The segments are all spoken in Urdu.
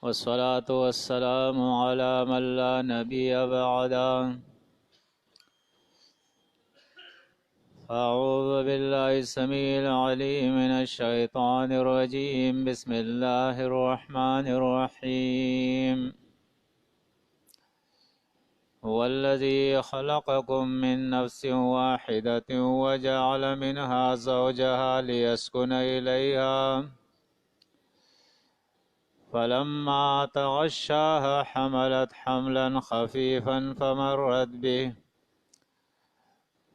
والصلاة والسلام على من لا نبي بعده. أعوذ بالله السميع العليم من الشيطان الرجيم. بسم الله الرحمن الرحيم. هو الذي خلقكم من نفس واحدة وجعل منها زوجها ليسكن إليها فلما تغشاها حملت حملا خفيفا فمرت به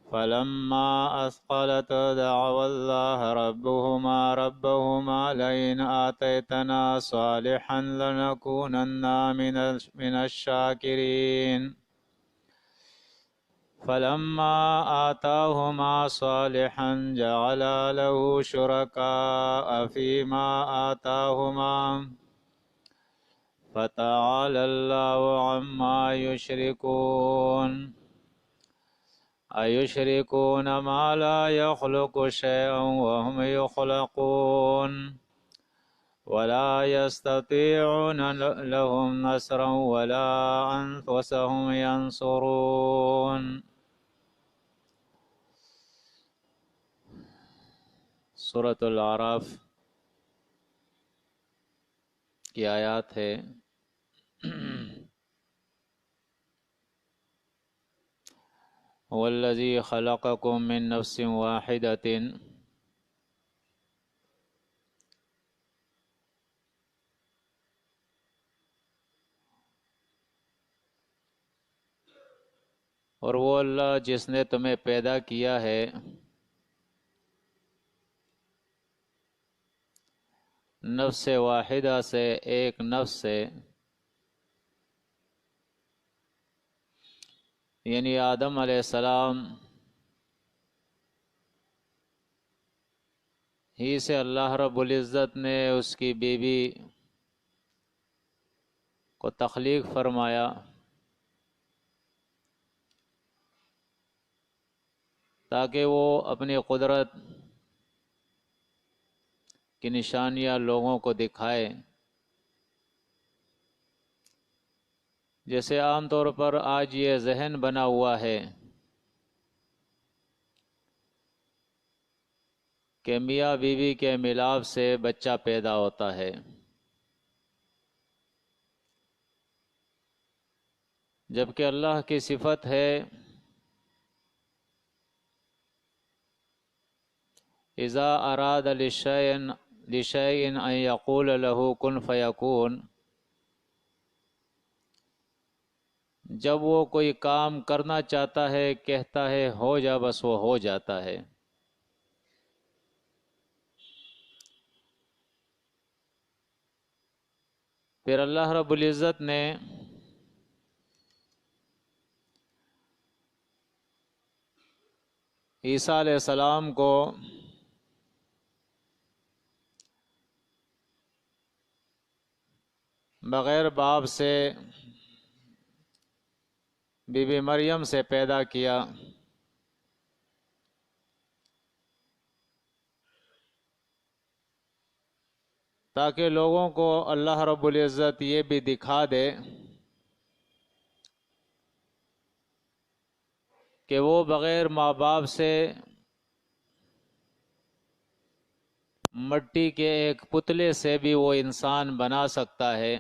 فلما أثقلت دعوا الله ربهما لئن آتيتنا صالحا لنكونن من الشاكرين فلما آتاهما صالحا جعلا له شركاء فيما آتاهما فتعالى الله عما يشركون أيشركون ما لا يخلق شيئا وهم يخلقون ولا يستطيعون لهم نصرا ولا أنفسهم ينصرون. سورۃ الاعراف کی آیات ہے والذی خلقکم من نفس واحدۃ. اور وہ اللہ جس نے تمہیں پیدا کیا ہے نفس واحدہ سے، ایک نفس سے، یعنی آدم علیہ السلام ہی سے اللہ رب العزت نے اس کی بیوی کو تخلیق فرمایا تاکہ وہ اپنی قدرت کی نشانیاں لوگوں کو دکھائے. جیسے عام طور پر آج یہ ذہن بنا ہوا ہے کہ میاں بیوی کے ملاپ سے بچہ پیدا ہوتا ہے، جبکہ اللہ کی صفت ہے اذا اراد لشیء ان یقول له کن فیکون. جب وہ کوئی کام کرنا چاہتا ہے کہتا ہے ہو جا، بس وہ ہو جاتا ہے. پھر اللہ رب العزت نے عیسیٰ علیہ السلام کو بغیر باپ سے بی بی مریم سے پیدا کیا تاکہ لوگوں کو اللہ رب العزت یہ بھی دکھا دے کہ وہ بغیر ماں باپ سے مٹی کے ایک پتلے سے بھی وہ انسان بنا سکتا ہے.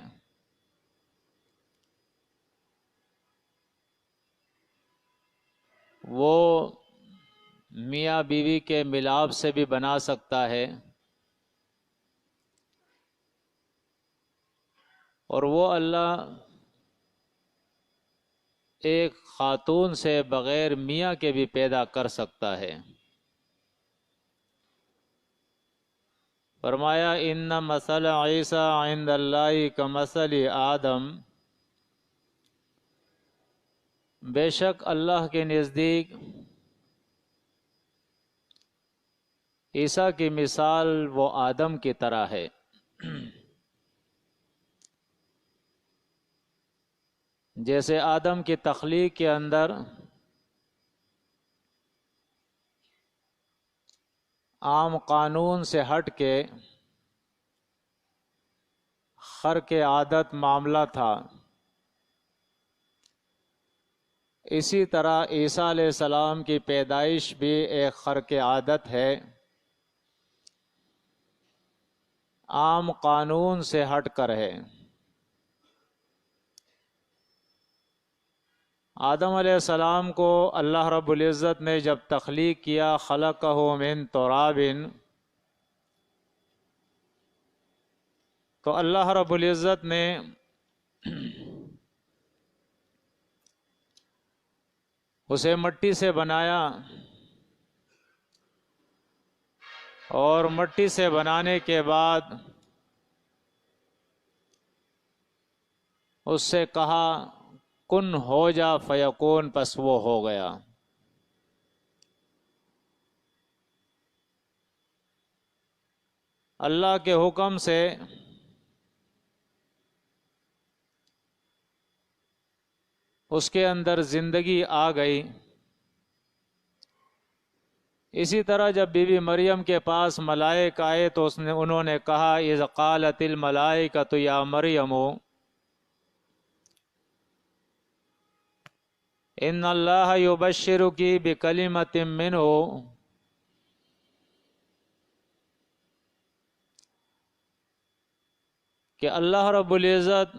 وہ میاں بیوی کے ملاپ سے بھی بنا سکتا ہے، اور وہ اللہ ایک خاتون سے بغیر میاں کے بھی پیدا کر سکتا ہے. فرمایا ان مثل عیسیٰ عند اللہ کمثل آدم، بے شک اللہ کے نزدیک عیسیٰ کی مثال وہ آدم کی طرح ہے. جیسے آدم کی تخلیق کے اندر عام قانون سے ہٹ کے خرق عادت معاملہ تھا، اسی طرح عیسیٰ علیہ السلام کی پیدائش بھی ایک خرق عادت ہے، عام قانون سے ہٹ کر ہے۔ آدم علیہ السلام کو اللہ رب العزت نے جب تخلیق کیا، خلقہ من تراب، تو اللہ رب العزت نے اسے مٹی سے بنایا، اور مٹی سے بنانے کے بعد اس سے کہا کن ہو جا فیکون، پس وہ ہو گیا۔ اللہ کے حکم سے اس کے اندر زندگی آ گئی۔ اسی طرح جب بی بی مریم کے پاس ملائک آئے تو انہوں نے کہا اذ قالت الملائکۃ یا مریم ان اللہ یبشرک بکلمۃ منہ، کہ اللہ رب العزت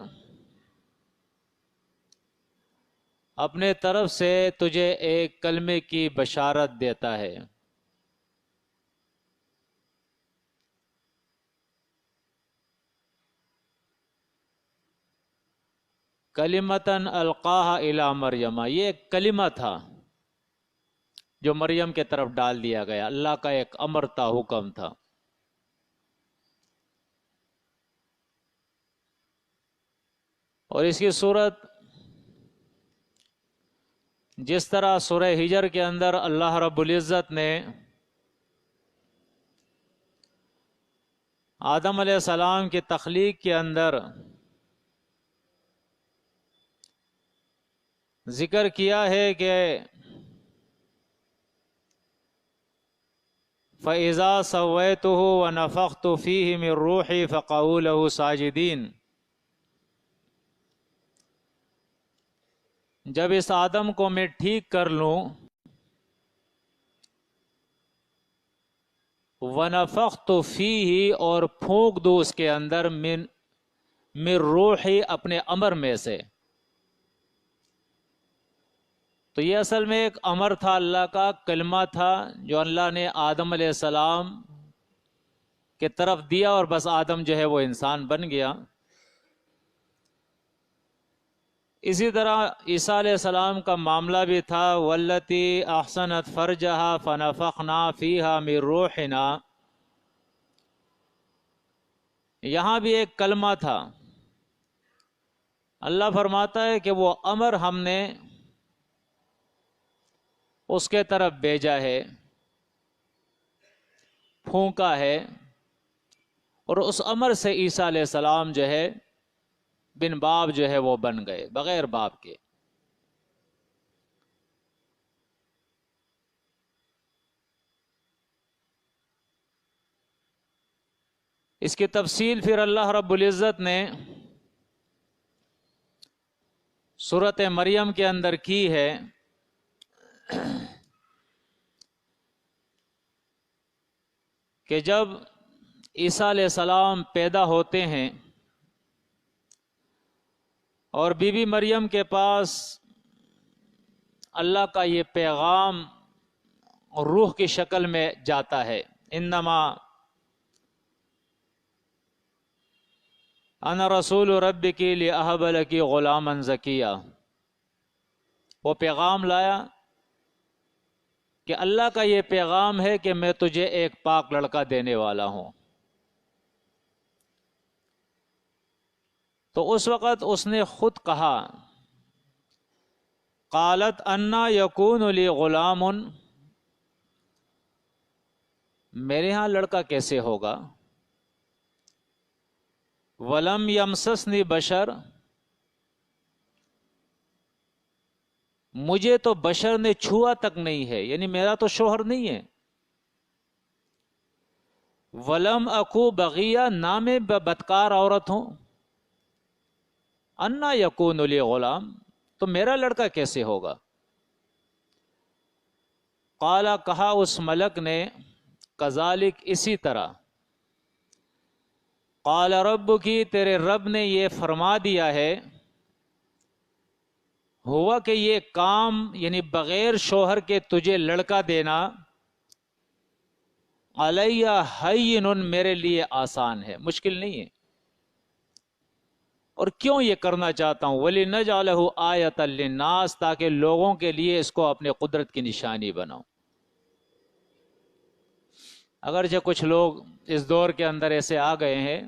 اپنے طرف سے تجھے ایک کلمے کی بشارت دیتا ہے۔ کلمتاً القاها الی مریم، یہ ایک کلمہ تھا جو مریم کے طرف ڈال دیا گیا، اللہ کا ایک امر تھا، حکم تھا۔ اور اس کی صورت جس طرح سورہ ہجر کے اندر اللہ رب العزت نے آدم علیہ السلام کی تخلیق کے اندر ذکر کیا ہے کہ فَإِذَا سَوَّيْتُهُ وَنَفَخْتُ فِيهِ مِن رُّوحِي فَقَعُوا لَهُ سَاجِدِينَ، جب اس آدم کو میں ٹھیک کر لوں، وَنَفَخْتُ فِيهِ، اور پھونک دوں اس کے اندر، من روحی، اپنے امر میں سے۔ تو یہ اصل میں ایک امر تھا، اللہ کا کلمہ تھا جو اللہ نے آدم علیہ السلام کے طرف دیا، اور بس آدم جو ہے وہ انسان بن گیا۔ اسی طرح عیسیٰ علیہ السلام کا معاملہ بھی تھا، والتی احسنت فرجہا فنفخنا فیہا من روحنا، یہاں بھی ایک کلمہ تھا۔ اللہ فرماتا ہے کہ وہ امر ہم نے اس کے طرف بھیجا ہے، پھونکا ہے، اور اس امر سے عیسیٰ علیہ السلام جو ہے بن باپ جو ہے وہ بن گئے، بغیر باپ کے۔ اس کی تفصیل پھر اللہ رب العزت نے سورۃ مریم کے اندر کی ہے، کہ جب عیسیٰ علیہ السلام پیدا ہوتے ہیں اور بی بی مریم کے پاس اللہ کا یہ پیغام روح کی شکل میں جاتا ہے، انما انا رسول ربک لاہب لک غلاما زکیا، وہ پیغام لایا کہ اللہ کا یہ پیغام ہے کہ میں تجھے ایک پاک لڑکا دینے والا ہوں۔ تو اس وقت اس نے خود کہا، قالت انا یکون لی غلام، میرے ہاں لڑکا کیسے ہوگا، ولم یمسسنی بشر، مجھے تو بشر نے چھوا تک نہیں ہے، یعنی میرا تو شوہر نہیں ہے، ولم اکو بغیہ، نہ میں بدکار عورت ہوں، انا یکون لی غلام، تو میرا لڑکا کیسے ہوگا؟ قال، کہا اس ملک نے، کذالک، اسی طرح، قال ربکی، تیرے رب نے یہ فرما دیا ہے، ہوا کہ یہ کام یعنی بغیر شوہر کے تجھے لڑکا دینا، علیہ ہین، میرے لیے آسان ہے، مشکل نہیں ہے۔ اور کیوں یہ کرنا چاہتا ہوں؟ وَلِنَجْعَلَهُ آیَةً لِلنَّاسِ، تاکہ لوگوں کے لیے اس کو اپنے قدرت کی نشانی بناؤں۔ اگرچہ کچھ لوگ اس دور کے اندر ایسے آ گئے ہیں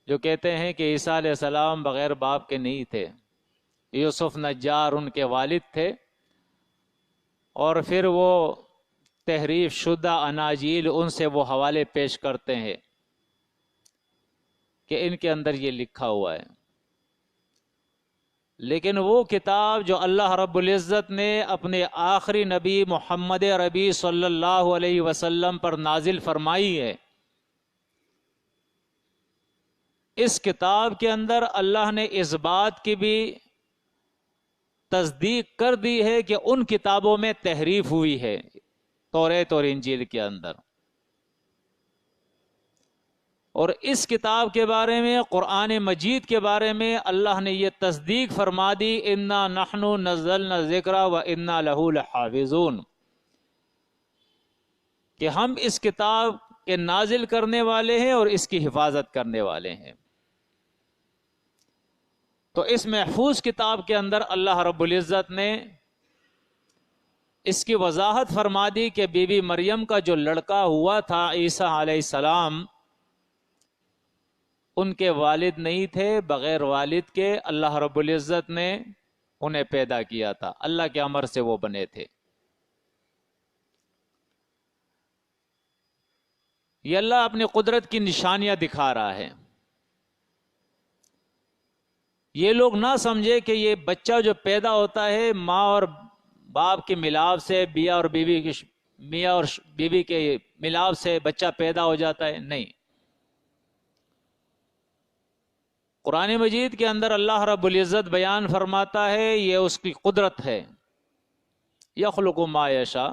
جو کہتے ہیں کہ عیسیٰ علیہ السلام بغیر باپ کے نہیں تھے، یوسف نجار ان کے والد تھے، اور پھر وہ تحریف شدہ اناجیل ان سے وہ حوالے پیش کرتے ہیں کہ ان کے اندر یہ لکھا ہوا ہے۔ لیکن وہ کتاب جو اللہ رب العزت نے اپنے آخری نبی محمد عربی صلی اللہ علیہ وسلم پر نازل فرمائی ہے، اس کتاب کے اندر اللہ نے اس بات کی بھی تصدیق کر دی ہے کہ ان کتابوں میں تحریف ہوئی ہے، توریت اور انجیل کے اندر۔ اور اس کتاب کے بارے میں، قرآن مجید کے بارے میں اللہ نے یہ تصدیق فرما دی، انا نحن نزلنا الذکر وانا لہ لحافظون، کہ ہم اس کتاب کے نازل کرنے والے ہیں اور اس کی حفاظت کرنے والے ہیں۔ تو اس محفوظ کتاب کے اندر اللہ رب العزت نے اس کی وضاحت فرما دی کہ بی بی مریم کا جو لڑکا ہوا تھا عیسیٰ علیہ السلام، ان کے والد نہیں تھے، بغیر والد کے اللہ رب العزت نے انہیں پیدا کیا تھا، اللہ کے امر سے وہ بنے تھے۔ یہ اللہ اپنی قدرت کی نشانیاں دکھا رہا ہے۔ یہ لوگ نہ سمجھے کہ یہ بچہ جو پیدا ہوتا ہے ماں اور باپ کے ملاپ سے، میاں اور بیوی کے ملاپ سے بچہ پیدا ہو جاتا ہے، نہیں۔ قرآن مجید کے اندر اللہ رب العزت بیان فرماتا ہے یہ اس کی قدرت ہے، یخلق ما یشاء،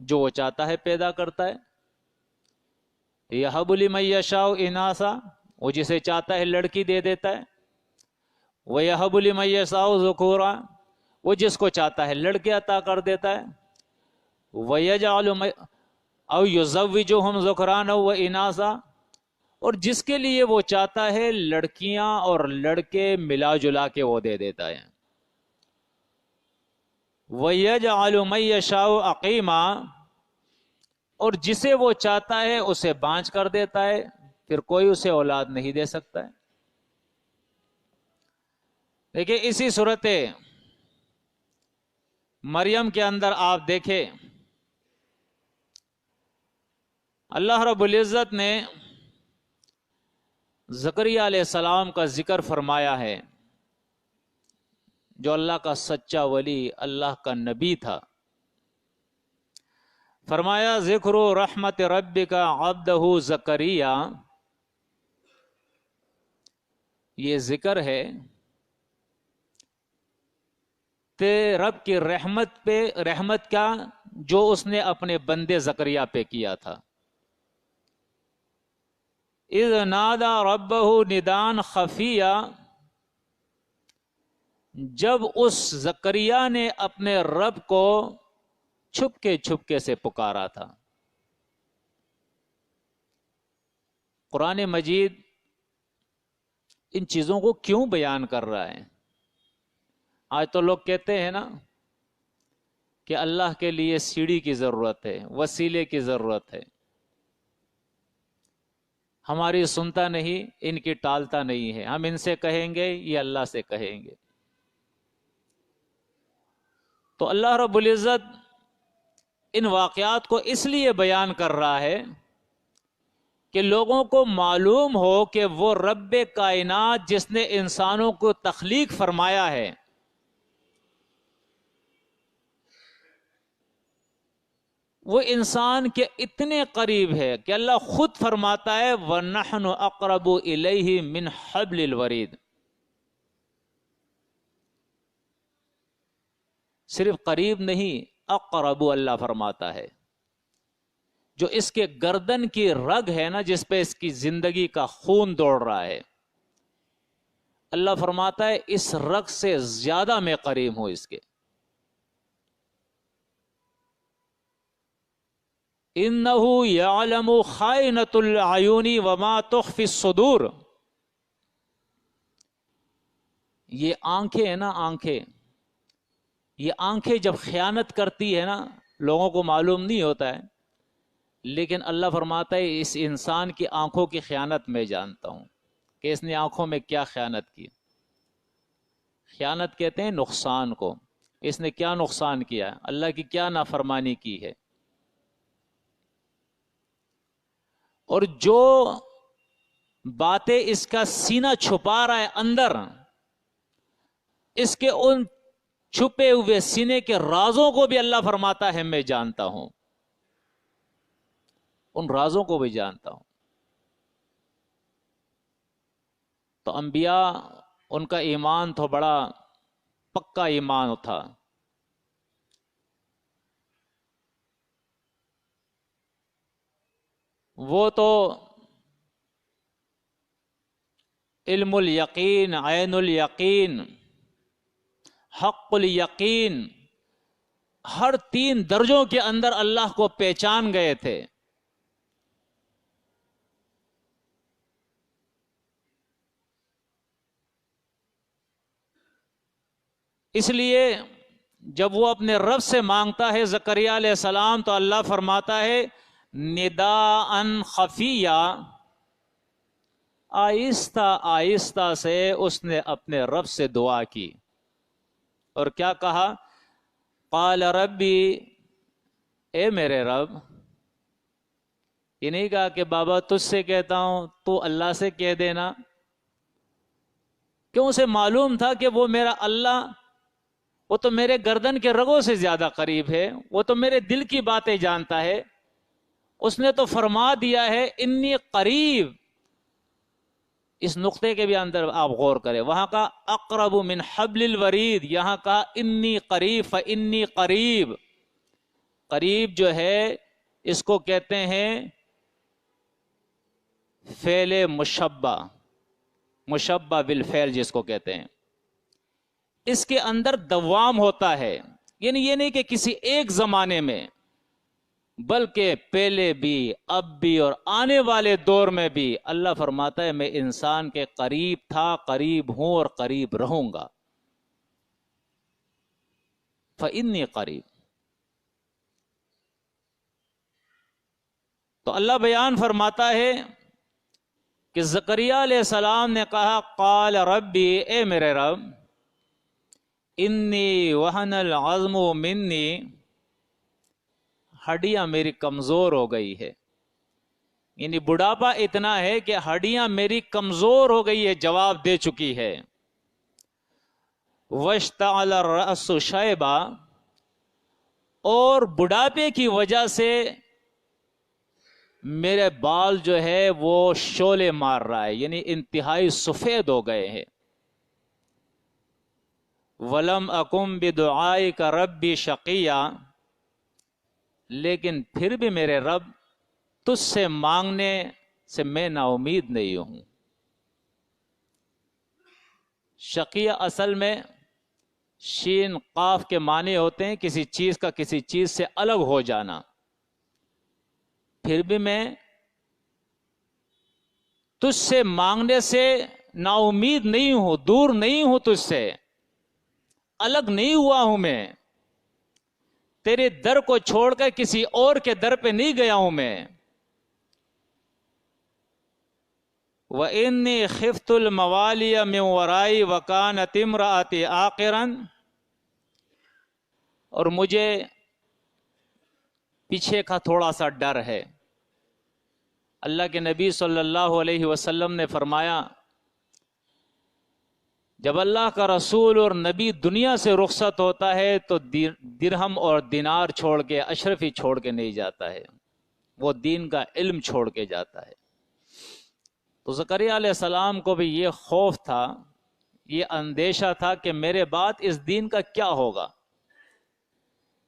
جو وہ چاہتا ہے پیدا کرتا ہے، یہب لمن یشاء اناثا، وہ جسے چاہتا ہے لڑکی دے دیتا ہے، وَيَهَبُ لِمَن يَشَاءُ ذُكُورًا، وہ جس کو چاہتا ہے لڑکے عطا کر دیتا ہے، وَيَجْعَلُ أَوْ يُزَوِّجُهُمْ ذُكْرَانًا وَإِنَاثًا، اور جس کے لیے وہ چاہتا ہے لڑکیاں اور لڑکے ملا جلا کے وہ دے دیتا ہے، وَيَجْعَلُ مَن يَشَاءُ عَقِيمًا، اور جسے وہ چاہتا ہے اسے بانجھ کر دیتا ہے، پھر کوئی اسے اولاد نہیں دے سکتا ہے۔ دیکھیں اسی صورت مریم کے اندر آپ دیکھیں اللہ رب العزت نے زکریہ علیہ السلام کا ذکر فرمایا ہے، جو اللہ کا سچا ولی، اللہ کا نبی تھا۔ فرمایا ذکر رحمت ربک عبدہ زکریا، یہ ذکر ہے رب کی رحمت کا جو اس نے اپنے بندے زکریہ پہ کیا تھا۔ اذ نادا ربہ ندان خفیہ، جب اس زکریہ نے اپنے رب کو چھپ کے سے پکارا تھا۔ قرآن مجید ان چیزوں کو کیوں بیان کر رہا ہے؟ آج تو لوگ کہتے ہیں نا کہ اللہ کے لیے سیڑھی کی ضرورت ہے، وسیلے کی ضرورت ہے، ہماری سنتا نہیں، ان کی ٹالتا نہیں ہے، ہم ان سے کہیں گے، یہ اللہ سے کہیں گے۔ تو اللہ رب العزت ان واقعات کو اس لیے بیان کر رہا ہے کہ لوگوں کو معلوم ہو کہ وہ رب کائنات جس نے انسانوں کو تخلیق فرمایا ہے، وہ انسان کے اتنے قریب ہے کہ اللہ خود فرماتا ہے وَنَحْنُ أَقْرَبُ إِلَيْهِ مِنْ حَبْلِ الْوَرِيدِ. صرف قریب نہیں، اقرب اللہ فرماتا ہے. جو اس کے گردن کی رگ ہے نا، جس پہ اس کی زندگی کا خون دوڑ رہا ہے، اللہ فرماتا ہے اس رگ سے زیادہ میں قریب ہوں اس کے. انہو یعلم خائنۃ العیون وما تخفی الصدور. یہ آنکھیں ہیں نا، آنکھیں، یہ آنکھیں جب خیانت کرتی ہے نا، لوگوں کو معلوم نہیں ہوتا ہے، لیکن اللہ فرماتا ہے اس انسان کی آنکھوں کی خیانت میں جانتا ہوں کہ اس نے آنکھوں میں کیا خیانت کی. خیانت کہتے ہیں نقصان کو. اس نے کیا نقصان کیا ہے، اللہ کی کیا نافرمانی کی ہے. اور جو باتیں اس کا سینہ چھپا رہا ہے اندر، اس کے ان چھپے ہوئے سینے کے رازوں کو بھی اللہ فرماتا ہے میں جانتا ہوں، ان رازوں کو بھی جانتا ہوں. تو انبیاء، ان کا ایمان تو بڑا پکا ایمان تھا. وہ تو علم الیقین، عین الیقین، حق الیقین، ہر 3 درجوں کے اندر اللہ کو پہچان گئے تھے. اس لیے جب وہ اپنے رب سے مانگتا ہے زکریہ علیہ السلام، تو اللہ فرماتا ہے نداءً خفیہ، آہستہ آہستہ سے اس نے اپنے رب سے دعا کی. اور کیا کہا؟ قال ربی، اے میرے رب. یہ نہیں کہا کہ بابا تجھ سے کہتا ہوں تو اللہ سے کہہ دینا. کیوں؟ اسے معلوم تھا کہ وہ میرا اللہ، وہ تو میرے گردن کے رگوں سے زیادہ قریب ہے، وہ تو میرے دل کی باتیں جانتا ہے. اس نے تو فرما دیا ہے انی قریب. اس نقطے کے بھی اندر آپ غور کریں، وہاں کا اقرب من حبل الورید، یہاں کا انی قریب، فانی قریب. قریب جو ہے اس کو کہتے ہیں فعل مشبہ، مشبہ بالفعل جس کو کہتے ہیں. اس کے اندر دوام ہوتا ہے، یعنی یہ نہیں کہ کسی ایک زمانے میں، بلکہ پہلے بھی، اب بھی، اور آنے والے دور میں بھی اللہ فرماتا ہے میں انسان کے قریب تھا، قریب ہوں اور قریب رہوں گا. فإنی قریب. تو اللہ بیان فرماتا ہے کہ زکریہ علیہ السلام نے کہا قال ربی، اے میرے رب، انی وہن العظم منی، ہڈیاں میری کمزور ہو گئی ہے. یعنی بڑھاپا اتنا ہے کہ ہڈیاں میری کمزور ہو گئی ہے، جواب دے چکی ہے. واشتعل الرأس شیبا، اور بڑھاپے کی وجہ سے میرے بال جو ہے وہ شعلے مار رہا ہے، یعنی انتہائی سفید ہو گئے ہیں. ولم اکم بدعائک ربی شقیہ، لیکن پھر بھی میرے رب تجھ سے مانگنے سے میں نا امید نہیں ہوں. شقیہ اصل میں شین قاف کے معنی ہوتے ہیں کسی چیز کا کسی چیز سے الگ ہو جانا. پھر بھی میں تجھ سے مانگنے سے نا امید نہیں ہوں، دور نہیں ہوں، تجھ سے الگ نہیں ہوا ہوں. میں تیرے در کو چھوڑ کر کسی اور کے در پہ نہیں گیا ہوں. میں وَإِنِّي خِفْتُ الْمَوَالِيَ مِنْ وَرَائِي وَكَانَتِ امْرَأَتِي عَاقِرًا، اور مجھے پیچھے کا تھوڑا سا ڈر ہے. اللہ کے نبی صلی اللہ علیہ وسلم نے فرمایا جب اللہ کا رسول اور نبی دنیا سے رخصت ہوتا ہے تو درہم اور دینار چھوڑ کے، اشرفی چھوڑ کے نہیں جاتا ہے، وہ دین کا علم چھوڑ کے جاتا ہے۔ تو زکریا علیہ السلام کو بھی یہ خوف تھا، یہ اندیشہ تھا کہ میرے بعد اس دین کا کیا ہوگا،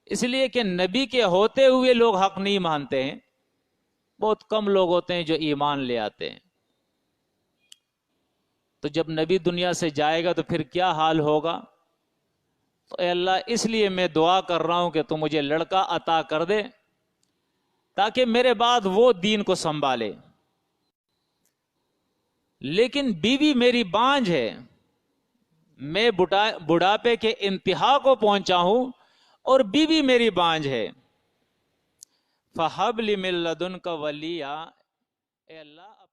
اس لیے کہ نبی کے ہوتے ہوئے لوگ حق نہیں مانتے ہیں، بہت کم لوگ ہوتے ہیں جو ایمان لے آتے ہیں۔ تو جب نبی دنیا سے جائے گا تو پھر کیا حال ہوگا؟ تو اے اللہ اس لیے میں دعا کر رہا ہوں کہ تو مجھے لڑکا عطا کر دے تاکہ میرے بعد وہ دین کو سنبھالے، لیکن بیوی میری بانجھ ہے، میں بڑھاپے کے انتہا کو پہنچا ہوں اور بیوی میری بانجھ ہے۔ فَحَبْ لِي مِن لَّدُنْكَ وَلِيًّا، اے اللہ